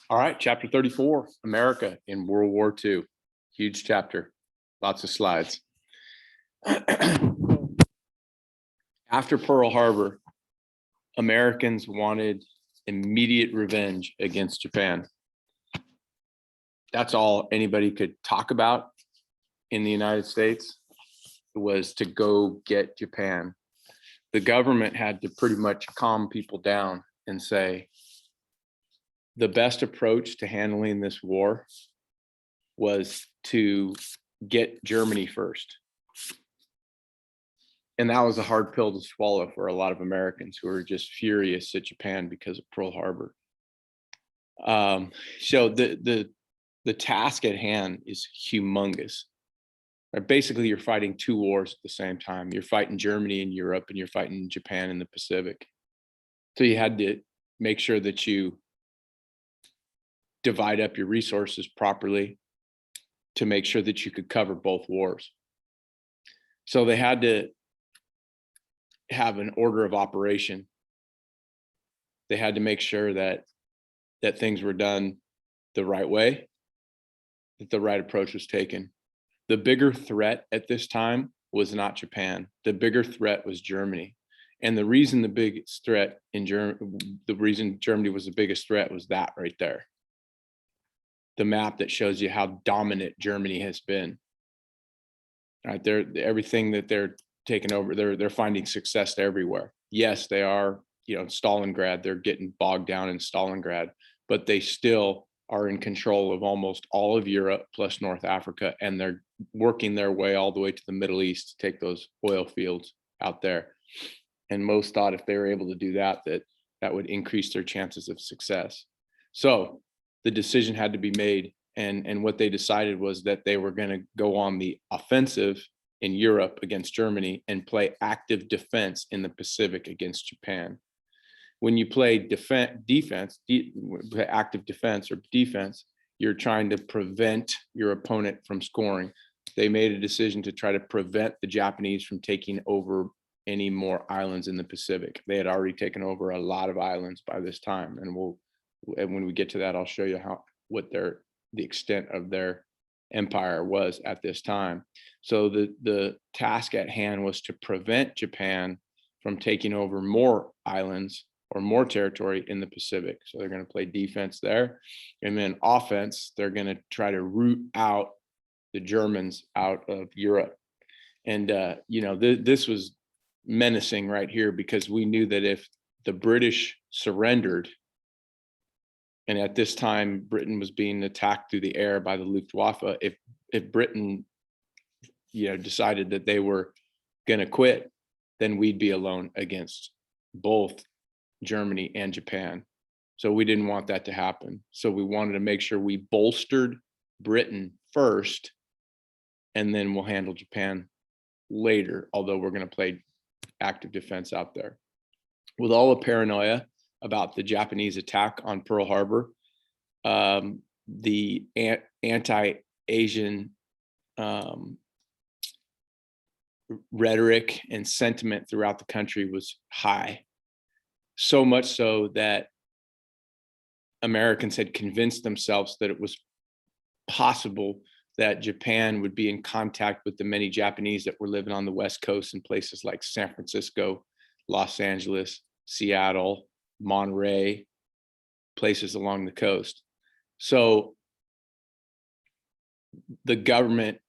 All right, chapter 34, America in World War II. Huge chapter, lots of slides. After Pearl Harbor, Americans wanted immediate revenge against Japan. That's all anybody could talk about in the United States, was to go get Japan. The government had to pretty much calm people down and say, the best approach to handling this war was to get Germany first. And that was a hard pill to swallow for a lot of Americans who were just furious at Japan because of Pearl Harbor. So the task at hand is humongous. Basically, you're fighting two wars at the same time. You're fighting Germany in Europe, and you're fighting Japan in the Pacific. So you had to make sure that you divide up your resources properly to make sure that you could cover both wars. So they had to have an order of operation. They had to make sure that things were done the right way, that the right approach was taken. The bigger threat at this time was not Japan. The bigger threat was Germany. And the reason the biggest threat in the reason Germany was the biggest threat was that right there. The map that shows you how dominant Germany has been. Right there, everything that they're taking over, they're finding success everywhere. Yes, they are, Stalingrad, they're getting bogged down in Stalingrad, but they still are in control of almost all of Europe plus North Africa, and they're working their way all the way to the Middle East to take those oil fields out there. And most thought if they were able to do that would increase their chances of success. So the decision had to be made, and what they decided was that they were going to go on the offensive in Europe against Germany and play active defense in the Pacific against Japan. When you play active defense or defense, you're trying to prevent your opponent from scoring. They made a decision to try to prevent the Japanese from taking over any more islands in the Pacific. They had already taken over a lot of islands by this time, and when we get to that, I'll show you what the extent of their empire was at this time. So the task at hand was to prevent Japan from taking over more islands or more territory in the Pacific. So they're going to play defense there. And then offense, they're going to try to root out the Germans out of Europe. And, this was menacing right here, because we knew that if the British surrendered, and at this time, Britain was being attacked through the air by the Luftwaffe, if Britain, decided that they were going to quit, then we'd be alone against both Germany and Japan. So we didn't want that to happen. So we wanted to make sure we bolstered Britain first, and then we'll handle Japan later, although we're going to play active defense out there. With all the paranoia about the Japanese attack on Pearl Harbor, the anti-Asian rhetoric and sentiment throughout the country was high. So much so that Americans had convinced themselves that it was possible that Japan would be in contact with the many Japanese that were living on the West Coast in places like San Francisco, Los Angeles, Seattle, Monterey, places along the coast. So the government,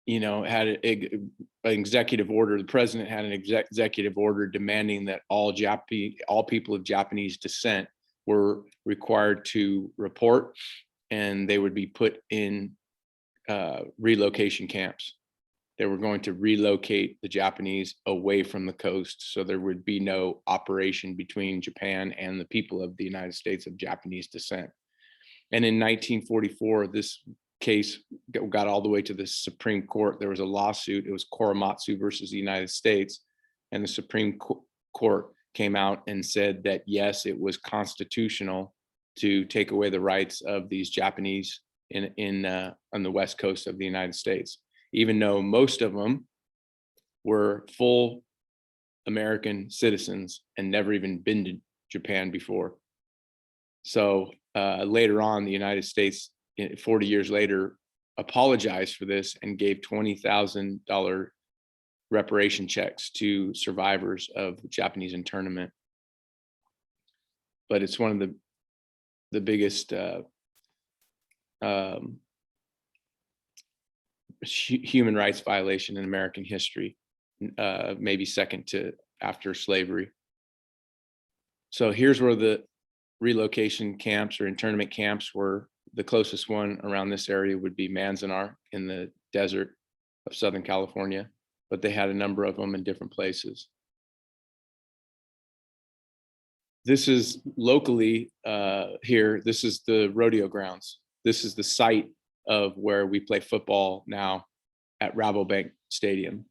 had an executive order. The president had an executive order demanding that all people of Japanese descent were required to report, and they would be put in relocation camps. They were going to relocate the Japanese away from the coast, so there would be no operation between Japan and the people of the United States of Japanese descent. And in 1944, this case got all the way to the Supreme Court. There was a lawsuit. It was Korematsu versus the United States. And the Supreme Court came out and said that, yes, it was constitutional to take away the rights of these Japanese on the West Coast of the United States, even though most of them were full American citizens and never even been to Japan before. So later on, the United States, 40 years later, apologized for this and gave $20,000 reparation checks to survivors of the Japanese internment. But it's one of the biggest human rights violation in American history, maybe second to after slavery. So here's where the relocation camps or internment camps were. The closest one around this area would be Manzanar in the desert of Southern California, but they had a number of them in different places. This is locally here. This is the rodeo grounds. This is the site of where we play football now at Rabobank Stadium.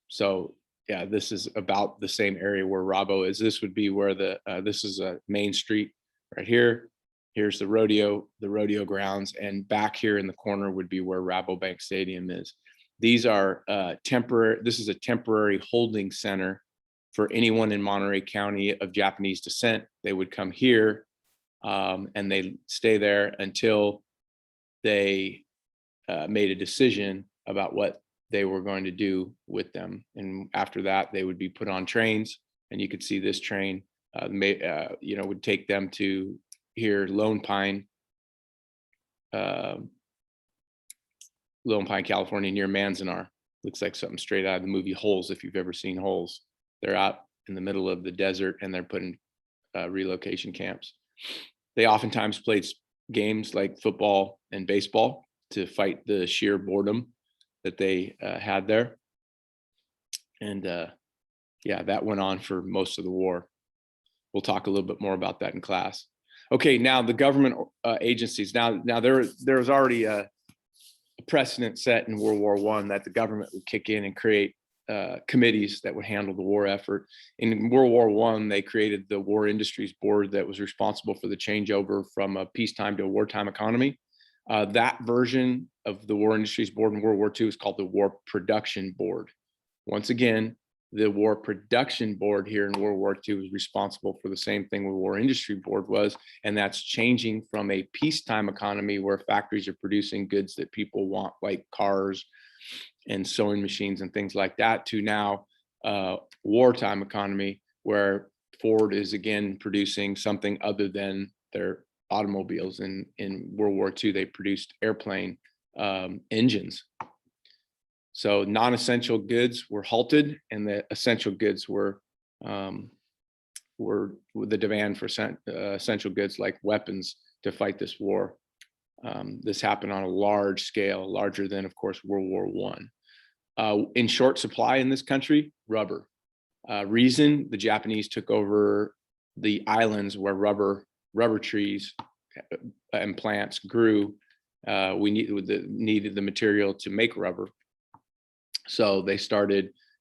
So yeah, this is about the same area where Rabo is. This would be where this is a main street right here. Here's the rodeo grounds, and back here in the corner would be where Rabobank Stadium is. These are temporary. This is a temporary holding center for anyone in Monterey County of Japanese descent. They would come here and they stay there until they made a decision about what they were going to do with them. And after that, they would be put on trains, and you could see this train, would take them to here, Lone Pine, California, near Manzanar. Looks like something straight out of the movie Holes, if you've ever seen Holes. They're out in the middle of the desert, and they're put in relocation camps. They oftentimes played games like football and baseball to fight the sheer boredom that they had there. And yeah, that went on for most of the war. We'll talk a little bit more about that in class. Okay, now the government agencies. Now there was already a precedent set in World War I that the government would kick in and create committees that would handle the war effort. In World War I, they created the War Industries Board that was responsible for the changeover from a peacetime to a wartime economy. That version of the War Industries Board in World War II is called the War Production Board. Once again, the War Production Board here in World War II was responsible for the same thing the War Industry Board was, and that's changing from a peacetime economy where factories are producing goods that people want, like cars and sewing machines and things like that, to now wartime economy where Ford is again producing something other than their automobiles. In World War II, they produced airplane engines. So non-essential goods were halted, and the essential goods were the demand for essential goods like weapons to fight this war. This happened on a large scale, larger than, of course, World War I. In short supply in this country, rubber. Reason the Japanese took over the islands where rubber trees and plants grew. We needed the material to make rubber. So they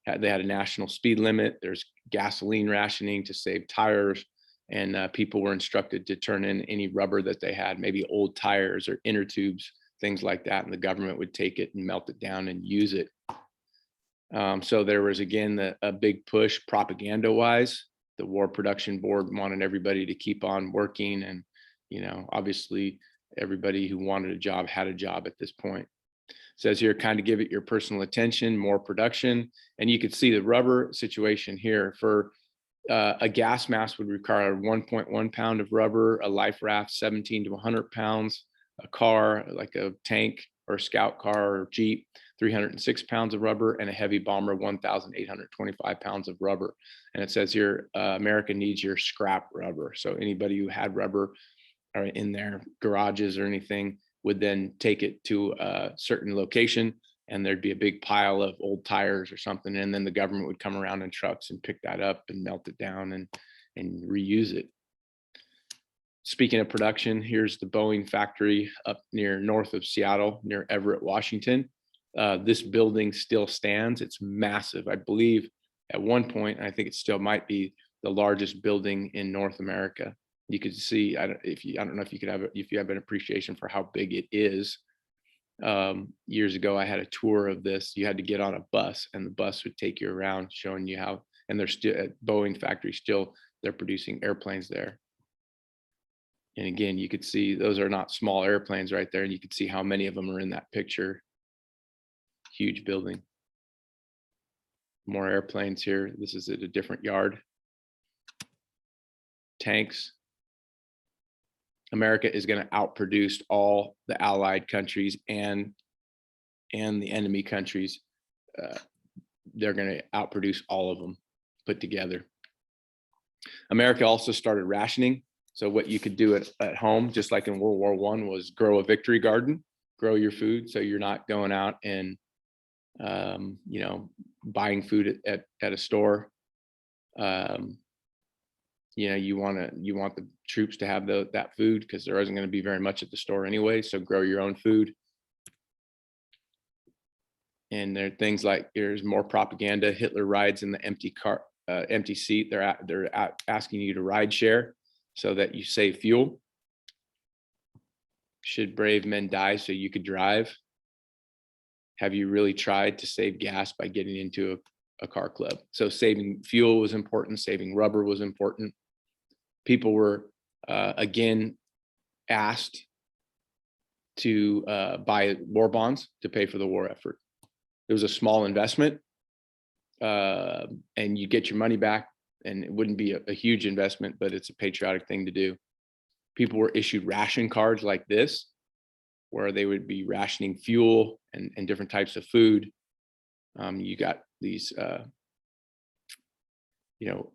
had a national speed limit. There's gasoline rationing to save tires, and people were instructed to turn in any rubber that they had, maybe old tires or inner tubes, things like that, and the government would take it and melt it down and use it. So there was, again, a big push propaganda-wise. The War Production Board wanted everybody to keep on working, and obviously everybody who wanted a job had a job at this point. It says here, kind of give it your personal attention, more production. And you could see the rubber situation here. For a gas mask would require 1.1 pound of rubber, a life raft 17 to 100 pounds, a car like a tank or scout car or Jeep 306 pounds of rubber, and a heavy bomber 1,825 pounds of rubber. And it says here, America needs your scrap rubber. So anybody who had rubber or in their garages or anything would then take it to a certain location, and there'd be a big pile of old tires or something, and then the government would come around in trucks and pick that up and melt it down and reuse it. Speaking of production, here's the Boeing factory up north of Seattle, near Everett, Washington. This building still stands. It's massive. I believe at one point, I think it still might be the largest building in North America. You could see, I don't know if you have an appreciation for how big it is. Years ago, I had a tour of this. You had to get on a bus, and the bus would take you around, showing you how. And they're still at Boeing factory. Still, they're producing airplanes there. And again, you could see those are not small airplanes right there. And you could see how many of them are in that picture. Huge building. More airplanes here. This is at a different yard. Tanks. America is going to outproduce all the allied countries and the enemy countries. They're going to outproduce all of them put together. America also started rationing. So what you could do at home, just like in World War I, was grow a victory garden, grow your food. So you're not going out and, buying food at a store. You want the troops to have that food because there isn't going to be very much at the store anyway. So grow your own food. And there are things like there's more propaganda. Hitler rides in the empty seat. They're asking you to ride share so that you save fuel. Should brave men die so you could drive? Have you really tried to save gas by getting into a car club? So saving fuel was important. Saving rubber was important. People were, again, asked to buy war bonds to pay for the war effort. It was a small investment, and you get your money back, and it wouldn't be a huge investment, but it's a patriotic thing to do. People were issued ration cards like this, where they would be rationing fuel and different types of food. You got these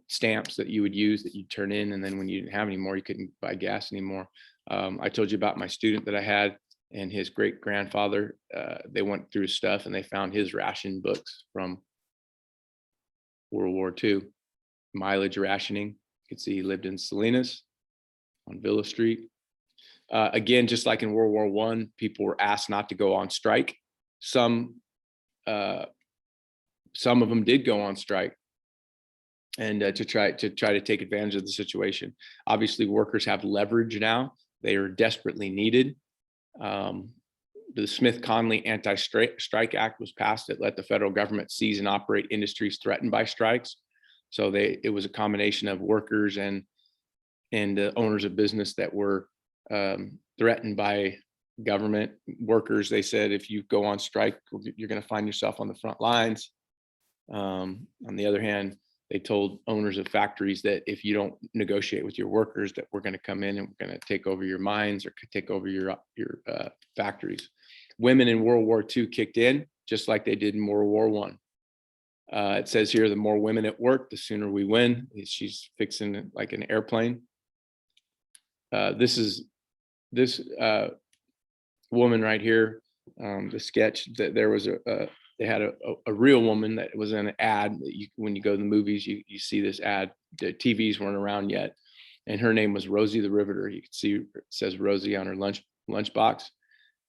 stamps that you would use that you'd turn in, and then when you didn't have any more, you couldn't buy gas anymore. I told you about my student that I had and his great grandfather. They went through stuff and they found his ration books from World War II. Mileage rationing. You could see he lived in Salinas on Villa Street. Again, just like in World War I, people were asked not to go on strike. Some of them did go on strike, and to try to take advantage of the situation. Obviously, workers have leverage now. They are desperately needed. The Smith-Conley Anti-Strike Act was passed that let the federal government seize and operate industries threatened by strikes. So it was a combination of workers and owners of business that were threatened by government. Workers, they said, if you go on strike, you're going to find yourself on the front lines. On the other hand, they told owners of factories that if you don't negotiate with your workers, that we're going to come in and we're going to take over your mines or take over your factories. Women in World War II kicked in just like they did in World War I. It says here, the more women at work, the sooner we win. She's fixing like an airplane. This woman right here, the sketch that there was they had a real woman that was in an ad that when you go to the movies, you see this ad. The TVs weren't around yet, and her name was Rosie the Riveter. You can see it says Rosie on her lunchbox.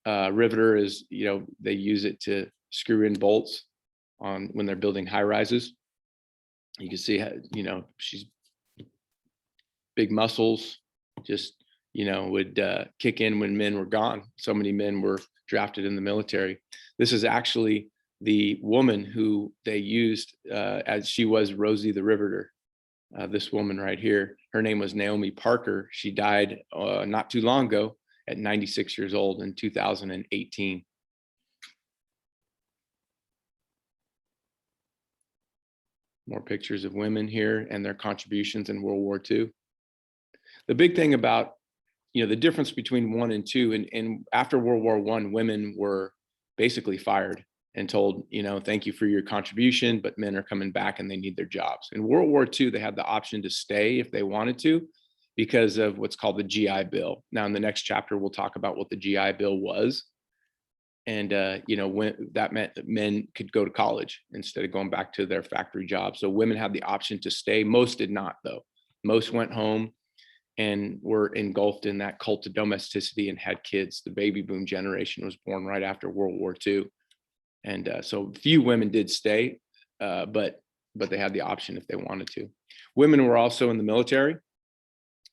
Riveter is, they use it to screw in bolts on when they're building high rises. You can see how, she's big muscles, just, would kick in when men were gone. So many men were drafted in the military. This is actually the woman who they used as she was Rosie the Riveter. This woman right here, her name was Naomi Parker. She died not too long ago at 96 years old in 2018. More pictures of women here and their contributions in World War II. The big thing about, the difference between 1 and 2, and after World War I, women were basically fired and told, thank you for your contribution, but men are coming back and they need their jobs. In World War II, they had the option to stay if they wanted to because of what's called the GI Bill. Now, in the next chapter, we'll talk about what the GI Bill was. And, when that meant that men could go to college instead of going back to their factory jobs. So women had the option to stay. Most did not, though. Most went home and were engulfed in that cult of domesticity and had kids. The baby boom generation was born right after World War II. And so few women did stay, but they had the option if they wanted to. Women were also in the military.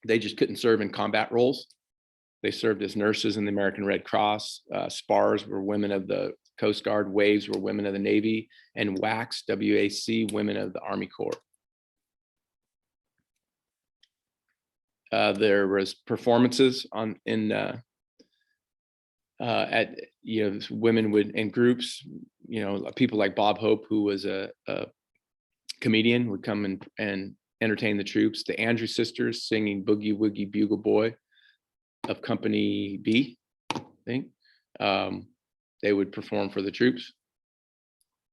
They just couldn't serve in combat roles. They served as nurses in the American Red Cross. SPARS were women of the Coast Guard. WAVES were women of the Navy. And WAC, W-A-C, women of the Army Corps. There was performances at, women would, in groups, people like Bob Hope, who was a comedian, would come and entertain the troops. The Andrews Sisters singing Boogie Woogie Bugle Boy of Company B, I think. They would perform for the troops.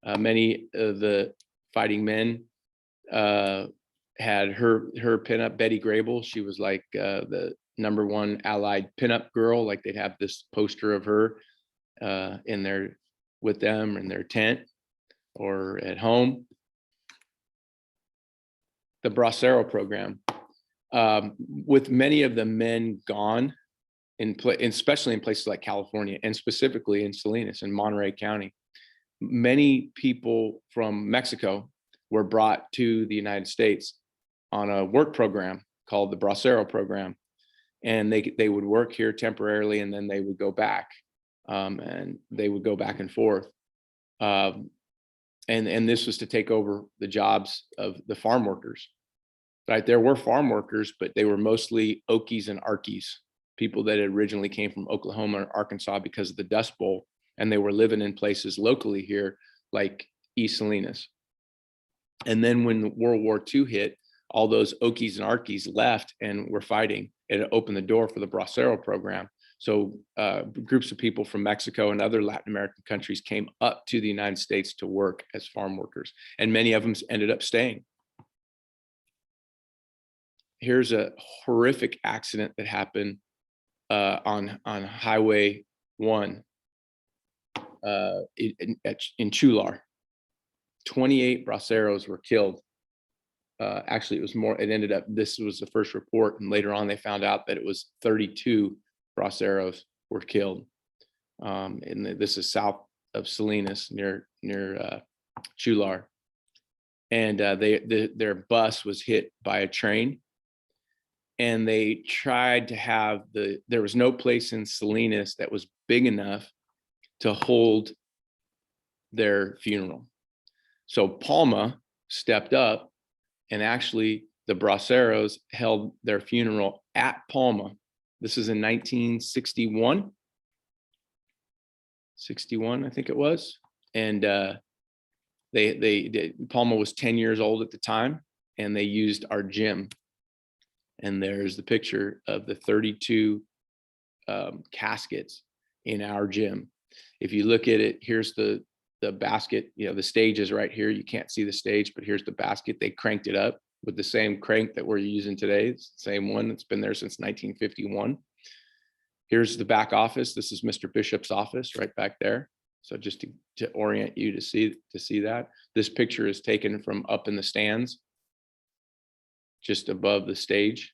Many of the fighting men had her pinup, Betty Grable. She was like the #1 Allied pinup girl. Like they'd have this poster of her in there with them in their tent or at home. The Bracero program, with many of the men gone, especially in places like California and specifically in Salinas and Monterey County, many people from Mexico were brought to the United States on a work program called the Bracero program. And they would work here temporarily, and then they would go back, and they would go back and forth. And this was to take over the jobs of the farm workers. Right, there were farm workers, but they were mostly Okies and Arkies, people that originally came from Oklahoma or Arkansas because of the Dust Bowl, and they were living in places locally here like East Salinas. And then when World War II hit, all those Okies and Arkies left and were fighting. It opened the door for the Bracero program. So groups of people from Mexico and other Latin American countries came up to the United States to work as farm workers, and many of them ended up staying. Here's a horrific accident that happened on Highway 1 in Chular. 28 Braceros were killed. Actually, it was more. It ended up, this was the first report, and later on they found out that it was 32 Braceros were killed. And this is south of Salinas, near Chular. And their bus was hit by a train. And they tried to have there was no place in Salinas that was big enough to hold their funeral. So Palma stepped up, and actually the Braceros held their funeral at Palma. This is in 1961, I think it was. And Palma was 10 years old at the time, and they used our gym. And there's the picture of the 32 caskets in our gym. If you look at it, here's the basket, the stage is right here. You can't see the stage, but here's the basket. They cranked it up with the same crank that we're using today. It's the same one that's been there since 1951. Here's the back office. This is Mr. Bishop's office right back there. So just to orient you to see that. This picture is taken from up in the stands, just above the stage.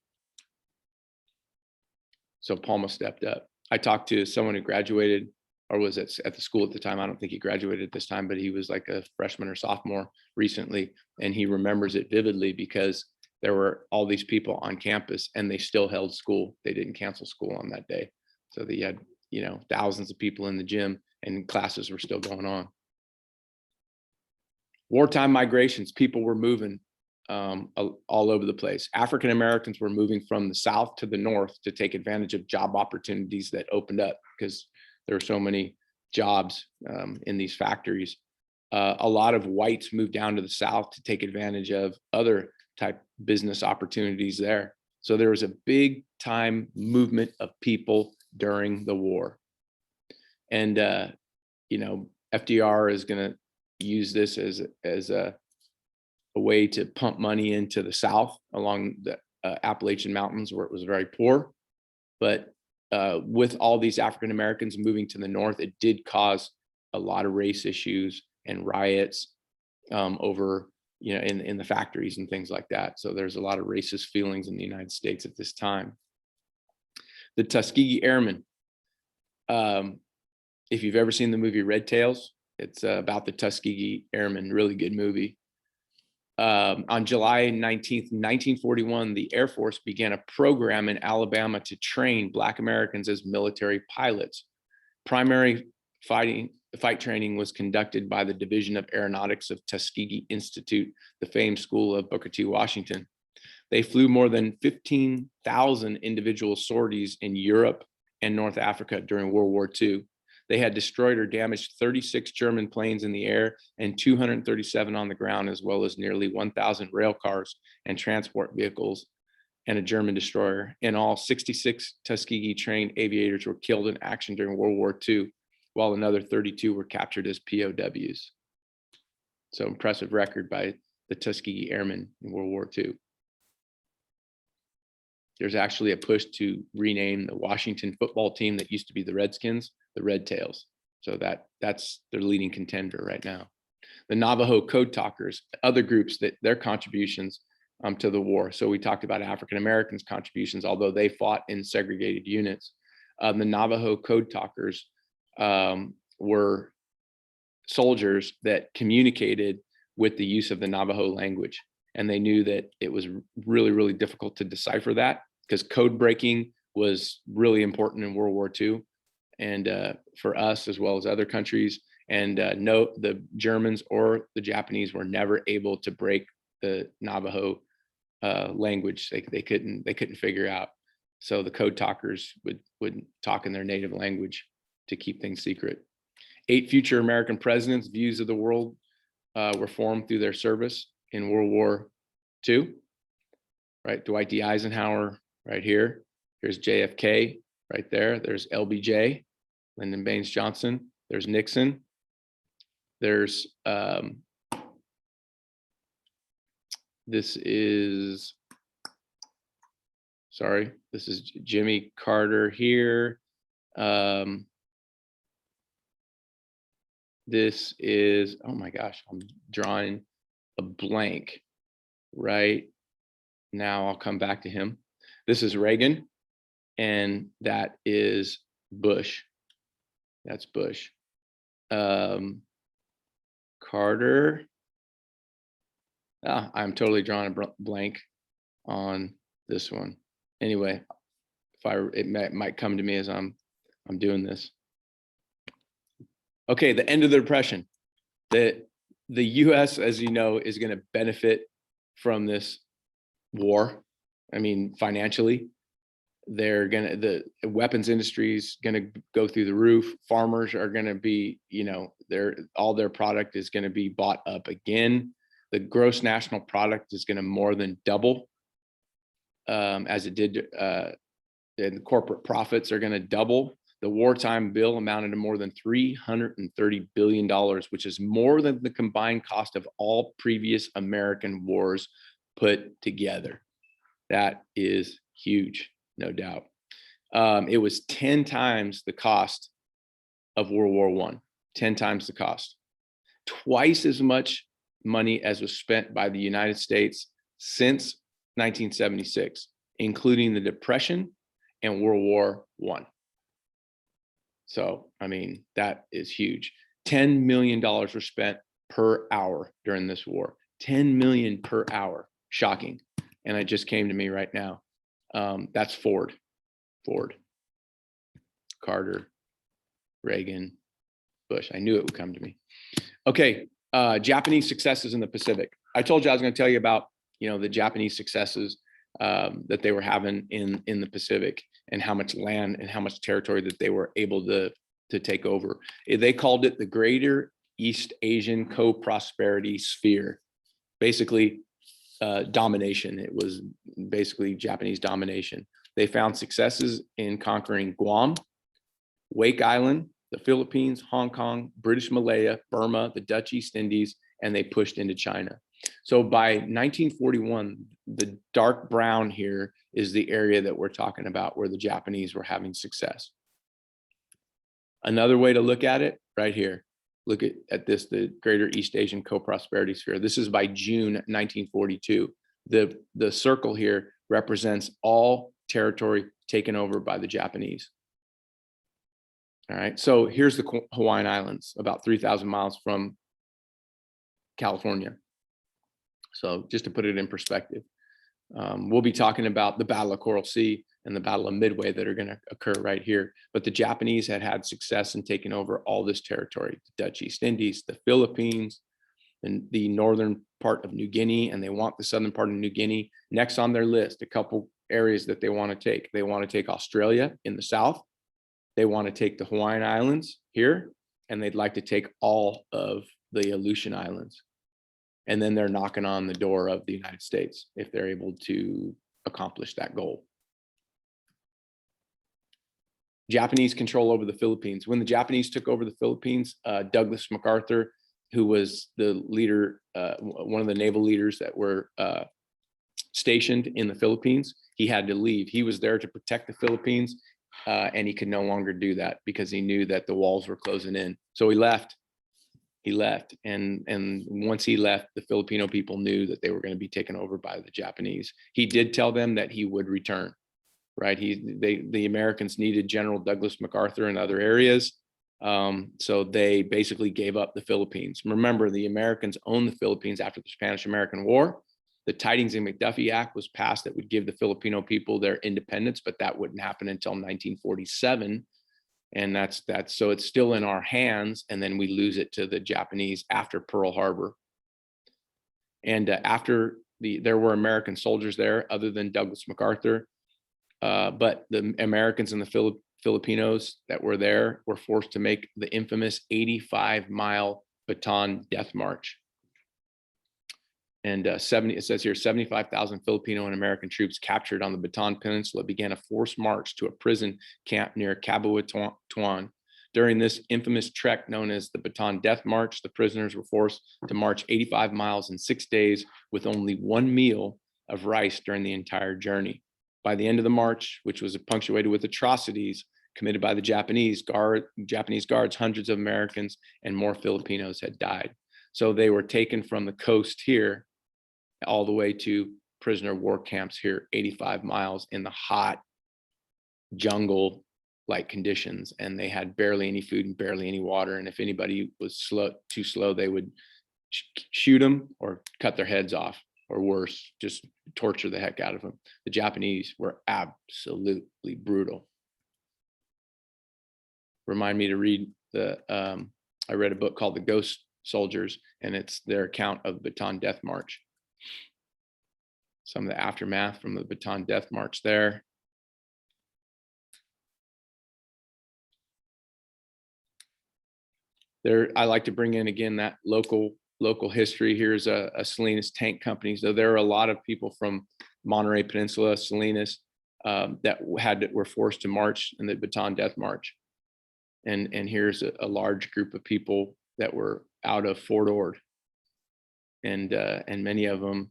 So Palma stepped up. I talked to someone who graduated, or was at the school at the time. I don't think he graduated at this time, but he was like a freshman or sophomore recently. And he remembers it vividly because there were all these people on campus and they still held school. They didn't cancel school on that day. So they had, thousands of people in the gym, and classes were still going on. Wartime migrations, people were moving all over the place. African Americans were moving from the south to the north to take advantage of job opportunities that opened up because there were so many jobs in these factories. A lot of whites moved down to the south to take advantage of other type business opportunities there. So there was a big time movement of people during the war. And, FDR is going to use this as a way to pump money into the South along the Appalachian Mountains, where it was very poor. But with all these African Americans moving to the North, it did cause a lot of race issues and riots over, in the factories and things like that. So there's a lot of racist feelings in the United States at this time. The Tuskegee Airmen. If you've ever seen the movie Red Tails, it's about the Tuskegee Airmen, really good movie. On July 19th, 1941, the Air Force began a program in Alabama to train Black Americans as military pilots. Primary fight training was conducted by the Division of Aeronautics of Tuskegee Institute, the famed school of Booker T. Washington. They flew more than 15,000 individual sorties in Europe and North Africa during World War II. They had destroyed or damaged 36 German planes in the air and 237 on the ground, as well as nearly 1,000 rail cars and transport vehicles and a German destroyer. In all, 66 Tuskegee trained aviators were killed in action during World War II, while another 32 were captured as POWs. So impressive record by the Tuskegee Airmen in World War II. There's actually a push to rename the Washington football team that used to be the Redskins, the Red Tails. So that's their leading contender right now. The Navajo Code Talkers, other groups that their contributions to the war. So we talked about African Americans' contributions, although they fought in segregated units. The Navajo Code Talkers were soldiers that communicated with the use of the Navajo language. And they knew that it was really, really difficult to decipher that, because code breaking was really important in World War II. And for us, as well as other countries, and no, the Germans or the Japanese were never able to break the Navajo language. They couldn't figure out. So the code talkers would talk in their native language to keep things secret. 8 future American presidents' views of the world were formed through their service in World War II. Right, Dwight D. Eisenhower, right here. Here's JFK, right there. There's LBJ, Lyndon Baines Johnson. There's Nixon. There's this is Jimmy Carter here. This is, oh my gosh, I'm drawing a blank right now. I'll come back to him. This is Reagan, and that is Bush. That's Bush. Carter. I'm totally drawing a blank on this one. Anyway, it might come to me as I'm doing this. Okay, the end of the Depression. The U.S., as you know, is going to benefit from this war. I mean, financially, the weapons industry is going to go through the roof. Farmers are going to be, all their product is going to be bought up again. The gross national product is going to more than double, as it did. And corporate profits are going to double. The wartime bill amounted to more than $330 billion, which is more than the combined cost of all previous American wars put together. That is huge, no doubt. It was 10 times the cost of World War I, 10 times the cost. Twice as much money as was spent by the United States since 1976, including the Depression and World War I. So, I mean, that is huge. $10 million were spent per hour during this war. 10 million per hour. Shocking. And it just came to me right now. That's Ford, Carter, Reagan, Bush. I knew it would come to me. Okay, Japanese successes in the Pacific. I told you I was going to tell you about, the Japanese successes that they were having in the Pacific, and how much land and how much territory that they were able to take over. They called it the Greater East Asian Co-Prosperity Sphere. Basically, domination. It was basically Japanese domination. They found successes in conquering Guam, Wake Island, the Philippines, Hong Kong, British Malaya, Burma, the Dutch East Indies, and they pushed into China. So by 1941, the dark brown here is the area that we're talking about where the Japanese were having success. Another way to look at it, right here, look at this, the Greater East Asian Co-Prosperity Sphere. This is by June 1942. The circle here represents all territory taken over by the Japanese. All right, so here's the Hawaiian Islands, about 3,000 miles from California. So just to put it in perspective, we'll be talking about the Battle of Coral Sea and the Battle of Midway that are going to occur right here. But the Japanese had success in taking over all this territory: the Dutch East Indies, the Philippines, and the northern part of New Guinea, and they want the southern part of New Guinea. Next on their list, a couple areas that they want to take. They want to take Australia in the south. They want to take the Hawaiian Islands here, and they'd like to take all of the Aleutian Islands. And then they're knocking on the door of the United States if they're able to accomplish that goal. Japanese control over the Philippines. When the Japanese took over the Philippines, Douglas MacArthur, who was the leader, one of the naval leaders that were stationed in the Philippines, he had to leave. He was there to protect the Philippines, and he could no longer do that because he knew that the walls were closing in. So he left. He left, and once he left, the Filipino people knew that they were going to be taken over by the Japanese. He did tell them that he would return. Right, the Americans needed General Douglas MacArthur in other areas, so they basically gave up the Philippines. Remember, the Americans owned the Philippines after the Spanish-American War. The Tidings and McDuffie Act was passed that would give the Filipino people their independence, but that wouldn't happen until 1947, and that's so it's still in our hands, and then we lose it to the Japanese after Pearl Harbor. And after there were American soldiers there, other than Douglas MacArthur. But the Americans and the Filipinos that were there were forced to make the infamous 85-mile Bataan Death March. And it says here, 75,000 Filipino and American troops captured on the Bataan Peninsula began a forced march to a prison camp near Cabanatuan. During this infamous trek known as the Bataan Death March, the prisoners were forced to march 85 miles in 6 days with only one meal of rice during the entire journey. By the end of the march, which was punctuated with atrocities committed by the Japanese guards, hundreds of Americans and more Filipinos had died. So they were taken from the coast here all the way to prisoner war camps here, 85 miles in the hot jungle-like conditions, and they had barely any food and barely any water. And if anybody was too slow, they would shoot them or cut their heads off, or worse, just torture the heck out of them. The Japanese were absolutely brutal. Remind me to read I read a book called The Ghost Soldiers, and it's their account of the Bataan Death March. Some of the aftermath from the Bataan Death March there. I like to bring in again that local history. Here's a Salinas tank company. So there are a lot of people from Monterey Peninsula, Salinas, that were forced to march in the Bataan Death March. And here's a large group of people that were out of Fort Ord, and many of them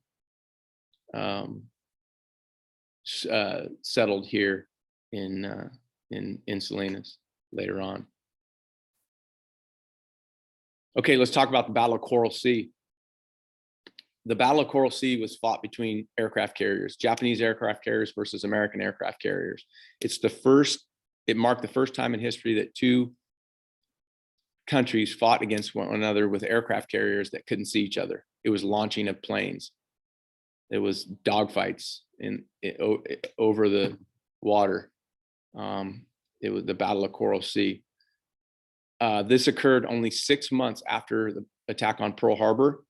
settled here in Salinas later on. Okay, let's talk about the Battle of Coral Sea. The Battle of Coral Sea was fought between aircraft carriers, Japanese aircraft carriers versus American aircraft carriers. It marked the first time in history that two countries fought against one another with aircraft carriers that couldn't see each other. It was launching of planes. It was dogfights over the water. It was the Battle of Coral Sea. This occurred only 6 months after the attack on Pearl Harbor,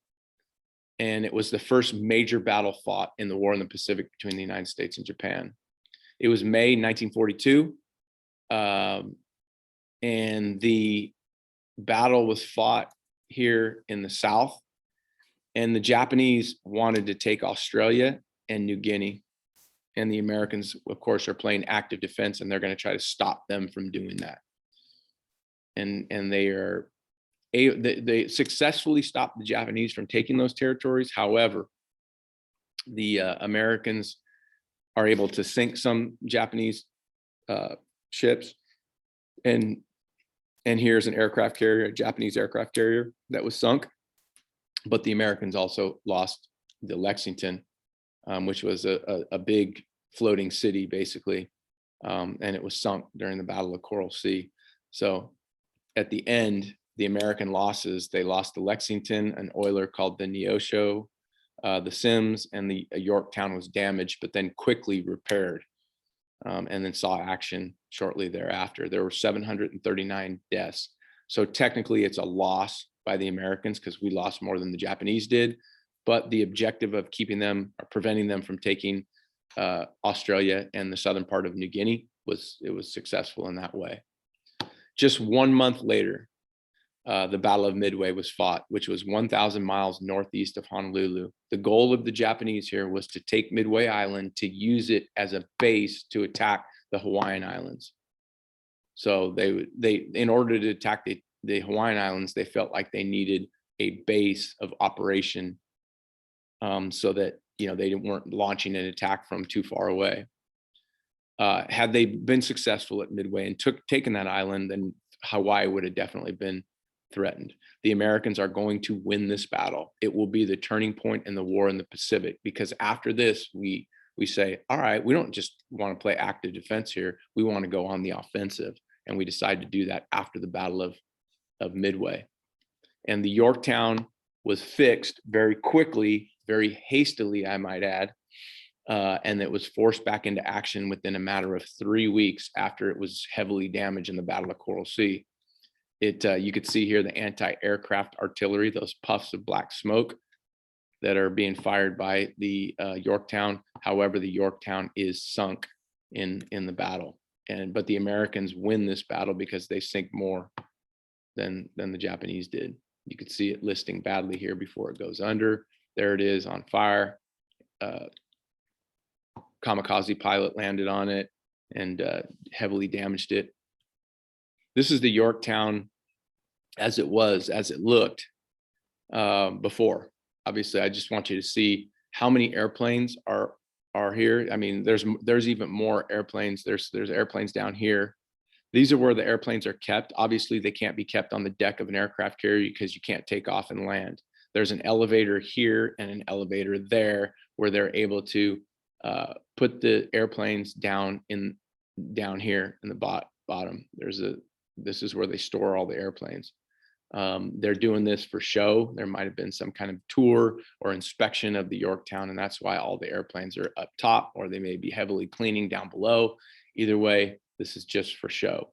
and it was the first major battle fought in the war in the Pacific between the United States and Japan. It was May 1942, and the battle was fought here in the South, and the Japanese wanted to take Australia and New Guinea, and the Americans, of course, are playing active defense, and they're going to try to stop them from doing that. And they successfully stopped the Japanese from taking those territories. However, the Americans are able to sink some Japanese ships, and here's an aircraft carrier, a Japanese aircraft carrier that was sunk. But the Americans also lost the Lexington, which was a big floating city, basically, and it was sunk during the Battle of Coral Sea. So at the end, the American losses, they lost the Lexington, an oiler called the Neosho, the Sims, and the Yorktown was damaged, but then quickly repaired, and then saw action shortly thereafter. There were 739 deaths. So technically it's a loss, by the Americans because we lost more than the Japanese did. But the objective of keeping them or preventing them from taking Australia and the southern part of New Guinea was successful in that way. Just 1 month later, the Battle of Midway was fought, which was 1,000 miles northeast of Honolulu. The goal of the Japanese here was to take Midway Island to use it as a base to attack the Hawaiian Islands. So they in order to attack the Hawaiian Islands, they felt like they needed a base of operation, so that they weren't launching an attack from too far away. Had they been successful at Midway and taken that island, then Hawaii would have definitely been threatened. The Americans are going to win this battle. It will be the turning point in the war in the Pacific, because after this, we say, all right, we don't just want to play active defense here. We want to go on the offensive. And we decide to do that after the Battle of Midway. And the Yorktown was fixed very quickly, very hastily, I might add. And it was forced back into action within a matter of 3 weeks after it was heavily damaged in the Battle of Coral Sea. You could see here the anti-aircraft artillery, those puffs of black smoke that are being fired by the Yorktown. However, the Yorktown is sunk in the battle. But the Americans win this battle because they sink more than the Japanese did. You could see it listing badly here before it goes under. There it is on fire. Kamikaze pilot landed on it and heavily damaged it. This is the Yorktown as it looked before. Obviously, I just want you to see how many airplanes are here. I mean, there's even more airplanes. There's airplanes down here. These are where the airplanes are kept. Obviously, they can't be kept on the deck of an aircraft carrier because you can't take off and land. There's an elevator here and an elevator there where they're able to put the airplanes down here in the bottom. This is where they store all the airplanes. They're doing this for show. There might have been some kind of tour or inspection of the Yorktown, and that's why all the airplanes are up top, or they may be heavily cleaning down below. Either way, this is just for show.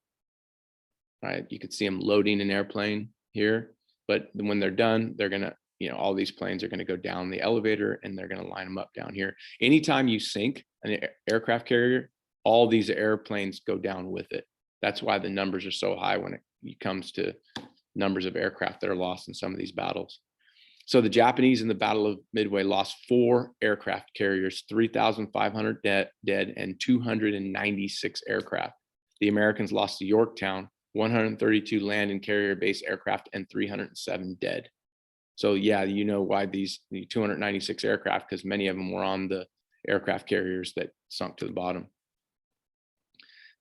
Right? You could see them loading an airplane here, but when they're done, they're gonna, all these planes are gonna go down the elevator and they're gonna line them up down here. Anytime you sink an aircraft carrier, all these airplanes go down with it. That's why the numbers are so high when it comes to numbers of aircraft that are lost in some of these battles. So the Japanese in the Battle of Midway lost 4 aircraft carriers, 3,500 dead, and 296 aircraft. The Americans lost to Yorktown, 132 land and carrier base aircraft, and 307 dead. So yeah, why the 296 aircraft, because many of them were on the aircraft carriers that sunk to the bottom.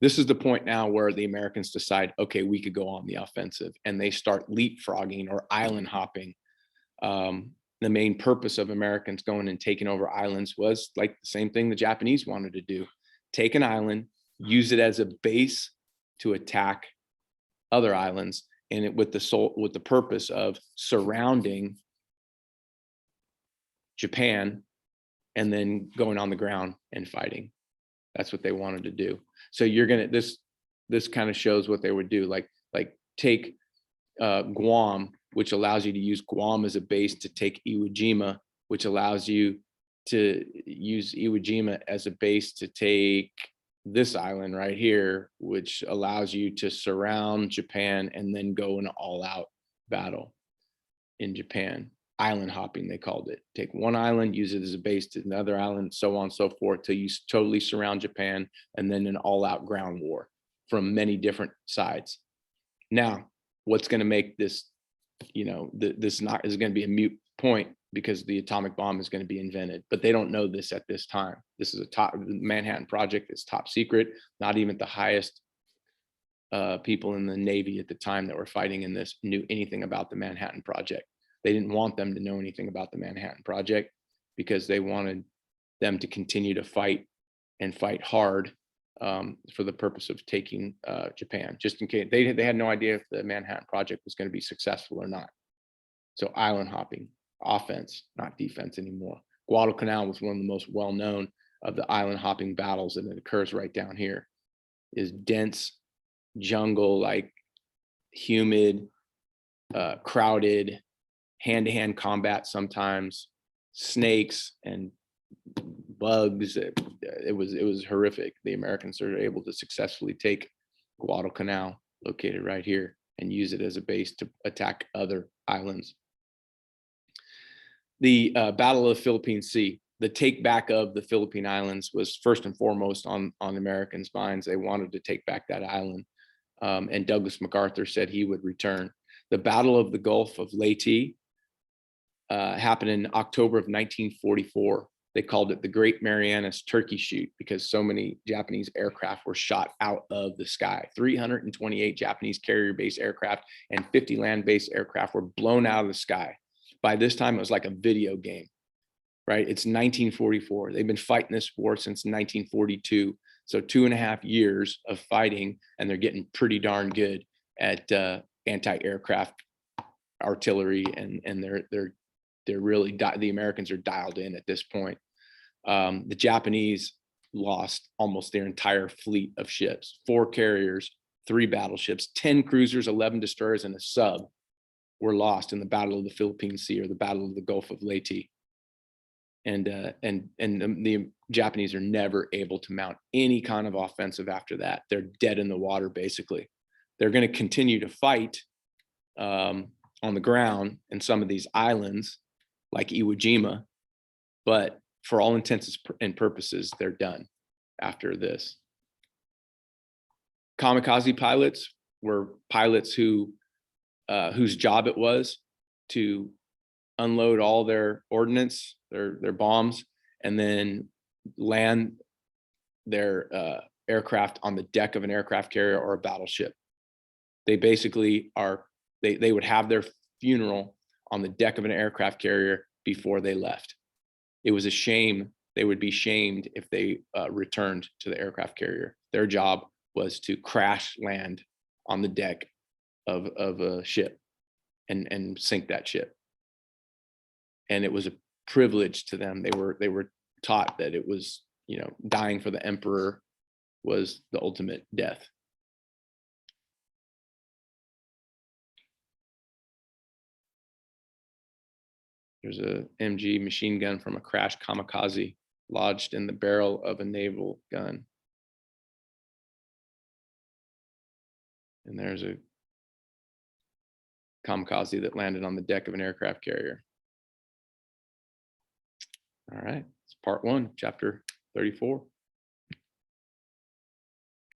This is the point now where the Americans decide, okay, we could go on the offensive, and they start leapfrogging or island hopping. The main purpose of Americans going and taking over islands was like the same thing the Japanese wanted to do: take an island, use it as a base to attack other islands, and with the purpose of surrounding Japan and then going on the ground and fighting. That's what they wanted to do. So this kind of shows what they would do, like take Guam, which allows you to use Guam as a base to take Iwo Jima, which allows you to use Iwo Jima as a base to take this island right here, which allows you to surround Japan and then go an all-out battle in Japan. Island hopping, they called it. Take one island, use it as a base to another island, so on and so forth, till you totally surround Japan, and then an all-out ground war from many different sides. Now, what's going to make this, this is going to be a moot point, because the atomic bomb is going to be invented, but they don't know this at this time. This is the Manhattan Project is top secret. Not even the highest people in the Navy at the time that were fighting in this knew anything about the Manhattan Project. They didn't want them to know anything about the Manhattan Project because they wanted them to continue to fight and fight hard for the purpose of taking Japan, just in case. They had no idea if the Manhattan Project was going to be successful or not. So island hopping, offense, not defense anymore. Guadalcanal was one of the most well-known of the island hopping battles, and it occurs right down here. Is dense jungle, like humid, crowded, hand-to-hand combat sometimes, snakes and bugs. It was horrific. The Americans were able to successfully take Guadalcanal, located right here, and use it as a base to attack other islands. The Battle of the Philippine Sea, the take back of the Philippine Islands was first and foremost on Americans' minds. They wanted to take back that island. And Douglas MacArthur said he would return. The Battle of the Gulf of Leyte happened in October of 1944. They called it the Great Marianas Turkey Shoot because so many Japanese aircraft were shot out of the sky. 328 Japanese carrier-based aircraft and 50 land-based aircraft were blown out of the sky. By this time, it was like a video game, right? It's 1944. They've been fighting this war since 1942. So 2.5 years of fighting, and they're getting pretty darn good at anti-aircraft artillery, and they're really, the Americans are dialed in at this point. The Japanese lost almost their entire fleet of ships, 4 carriers, 3 battleships, 10 cruisers, 11 destroyers, and a sub were lost in the Battle of the Philippine Sea, or the Battle of the Gulf of Leyte. And the Japanese are never able to mount any kind of offensive after that. They're dead in the water, basically. They're going to continue to fight on the ground in some of these islands, like Iwo Jima, but for all intents and purposes, they're done after this. Kamikaze pilots were pilots who whose job it was to unload all their ordnance, their bombs, and then land their aircraft on the deck of an aircraft carrier or a battleship. They basically they would have their funeral on the deck of an aircraft carrier before they left. It was a shame. They would be shamed if they returned to the aircraft carrier. Their job was to crash land on the deck of a ship and sink that ship. And it was a privilege to them. They were taught that it was, dying for the emperor was the ultimate death. There's a MG machine gun from a crashed kamikaze lodged in the barrel of a naval gun. And there's a kamikaze that landed on the deck of an aircraft carrier. All right, it's part 1, chapter 34.